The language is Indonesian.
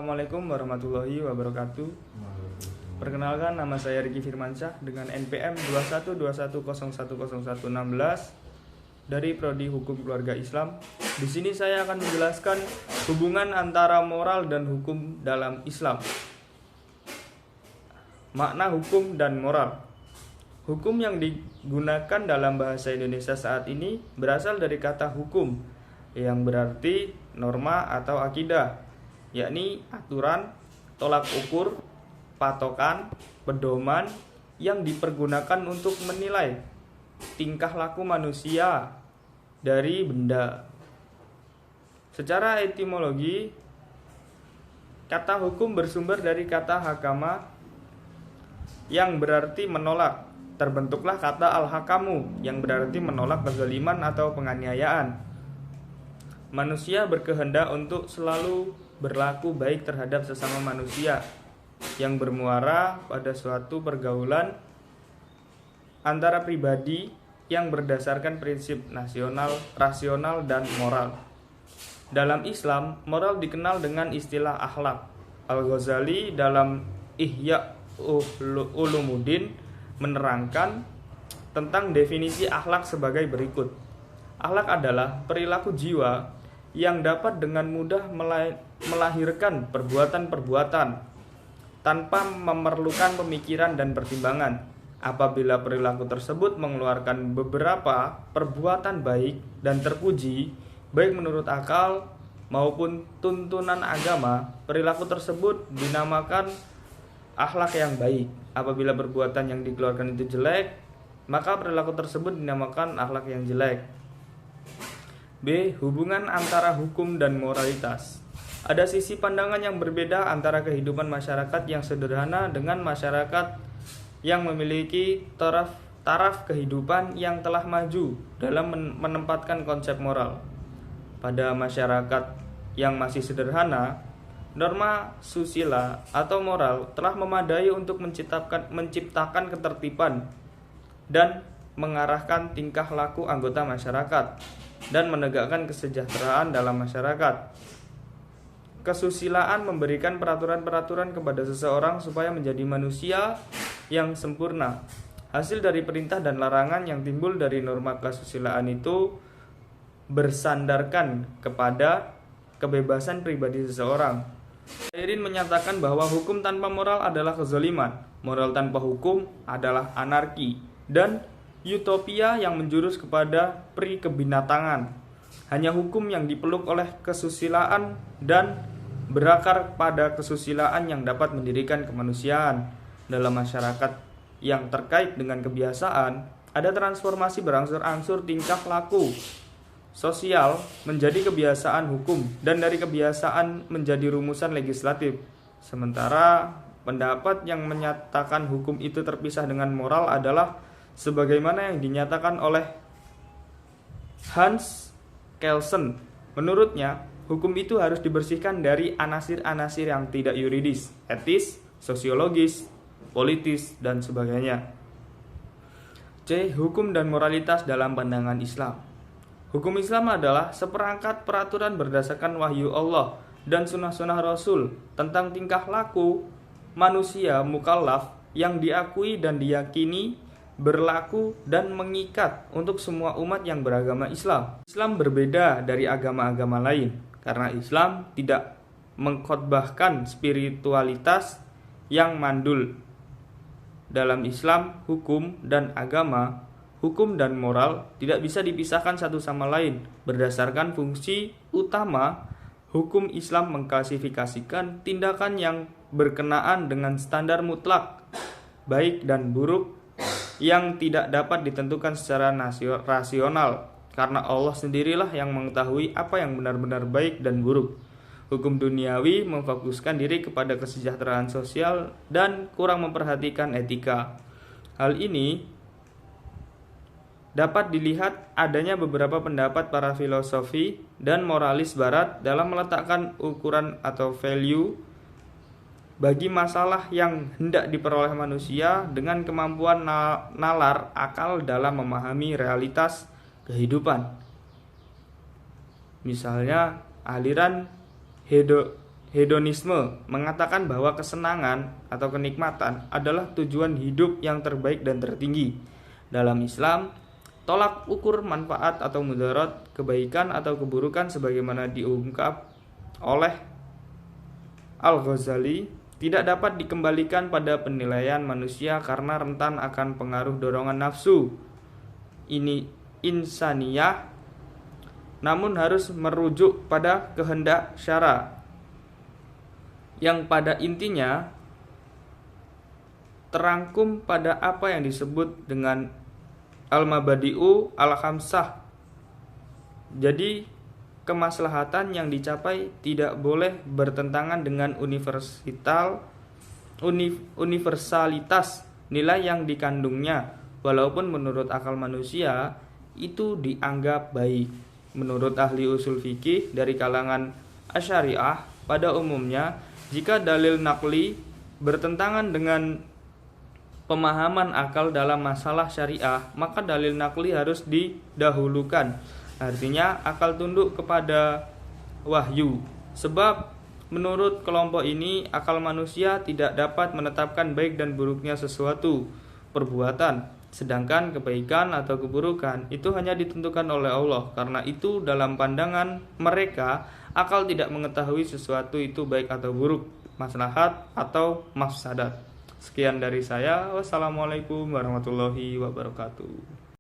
Assalamualaikum warahmatullahi wabarakatuh. Perkenalkan, nama saya Riki Firmansyah dengan NPM 2121010116 dari Prodi Hukum Keluarga Islam. Di sini saya akan menjelaskan hubungan antara moral dan hukum dalam Islam. Makna hukum dan moral. Hukum yang digunakan dalam bahasa Indonesia saat ini berasal dari kata hukum yang berarti norma atau akidah, yakni aturan, tolak ukur, patokan, pedoman yang dipergunakan untuk menilai tingkah laku manusia dari benda. Secara etimologi, kata hukum bersumber dari kata hakama yang berarti menolak. Terbentuklah kata al-hakamu yang berarti menolak kezaliman atau penganiayaan. Manusia berkehendak untuk selalu berlaku baik terhadap sesama manusia yang bermuara pada suatu pergaulan antara pribadi yang berdasarkan prinsip nasional, rasional, dan moral. Dalam Islam, moral dikenal dengan istilah akhlak. Al-Ghazali dalam Ihya Ulumuddin menerangkan tentang definisi akhlak sebagai berikut. Akhlak adalah perilaku jiwa yang dapat dengan mudah melahirkan perbuatan-perbuatan tanpa memerlukan pemikiran dan pertimbangan. Apabila perilaku tersebut mengeluarkan beberapa perbuatan baik dan terpuji, baik menurut akal maupun tuntunan agama, perilaku tersebut dinamakan akhlak yang baik. Apabila perbuatan yang dikeluarkan itu jelek, maka perilaku tersebut dinamakan akhlak yang jelek. B. Hubungan antara hukum dan moralitas. Ada sisi pandangan yang berbeda antara kehidupan masyarakat yang sederhana dengan masyarakat yang memiliki taraf kehidupan yang telah maju dalam menempatkan konsep moral. Pada masyarakat yang masih sederhana, norma susila atau moral telah memadai untuk menciptakan ketertiban dan mengarahkan tingkah laku anggota masyarakat dan menegakkan kesejahteraan dalam masyarakat. Kesusilaan memberikan peraturan-peraturan kepada seseorang supaya menjadi manusia yang sempurna. Hasil dari perintah dan larangan yang timbul dari norma kesusilaan itu bersandarkan kepada kebebasan pribadi seseorang. Irin menyatakan bahwa hukum tanpa moral adalah kezaliman, moral tanpa hukum adalah anarki, dan utopia yang menjurus kepada pri-kebinatangan. Hanya hukum yang dipeluk oleh kesusilaan dan berakar pada kesusilaan yang dapat mendirikan kemanusiaan. Dalam masyarakat yang terkait dengan kebiasaan, ada transformasi berangsur-angsur tingkah laku sosial menjadi kebiasaan hukum dan dari kebiasaan menjadi rumusan legislatif. Sementara pendapat yang menyatakan hukum itu terpisah dengan moral adalah sebagaimana yang dinyatakan oleh Hans Kelsen. Menurutnya, hukum itu harus dibersihkan dari anasir-anasir yang tidak yuridis, etis, sosiologis, politis, dan sebagainya. C. Hukum dan moralitas dalam pandangan Islam. Hukum Islam adalah seperangkat peraturan berdasarkan wahyu Allah dan sunnah-sunnah Rasul tentang tingkah laku manusia mukallaf yang diakui dan diyakini berlaku dan mengikat untuk semua umat yang beragama Islam. Islam berbeda dari agama-agama lain karena Islam tidak mengkhotbahkan spiritualitas yang mandul. Dalam Islam, hukum dan agama, hukum dan moral tidak bisa dipisahkan satu sama lain. Berdasarkan fungsi utama, hukum Islam mengklasifikasikan tindakan yang berkenaan dengan standar mutlak, baik dan buruk, yang tidak dapat ditentukan secara rasional karena Allah sendirilah yang mengetahui apa yang benar-benar baik dan buruk. Hukum duniawi memfokuskan diri kepada kesejahteraan sosial dan kurang memperhatikan etika. Hal ini dapat dilihat adanya beberapa pendapat para filosofi dan moralis barat dalam meletakkan ukuran atau value bagi masalah yang hendak diperoleh manusia dengan kemampuan nalar akal dalam memahami realitas kehidupan. Misalnya aliran hedonisme mengatakan bahwa kesenangan atau kenikmatan adalah tujuan hidup yang terbaik dan tertinggi. Dalam Islam, tolak ukur manfaat atau mudarat, kebaikan atau keburukan sebagaimana diungkap oleh Al-Ghazali tidak dapat dikembalikan pada penilaian manusia karena rentan akan pengaruh dorongan nafsu ini insaniyah, namun harus merujuk pada kehendak syara yang pada intinya terangkum pada apa yang disebut dengan al-mabadi'u al-khamsah. Jadi kemaslahatan yang dicapai tidak boleh bertentangan dengan universalitas nilai yang dikandungnya, walaupun menurut akal manusia itu dianggap baik. Menurut ahli usul fikih dari kalangan asyariah, pada umumnya jika dalil nakli bertentangan dengan pemahaman akal dalam masalah syariah, maka dalil nakli harus didahulukan. Artinya akal tunduk kepada wahyu. Sebab menurut kelompok ini akal manusia tidak dapat menetapkan baik dan buruknya sesuatu perbuatan, sedangkan kebaikan atau keburukan itu hanya ditentukan oleh Allah. Karena itu dalam pandangan mereka, akal tidak mengetahui sesuatu itu baik atau buruk, maslahat atau mafsadat. Sekian dari saya. Wassalamualaikum warahmatullahi wabarakatuh.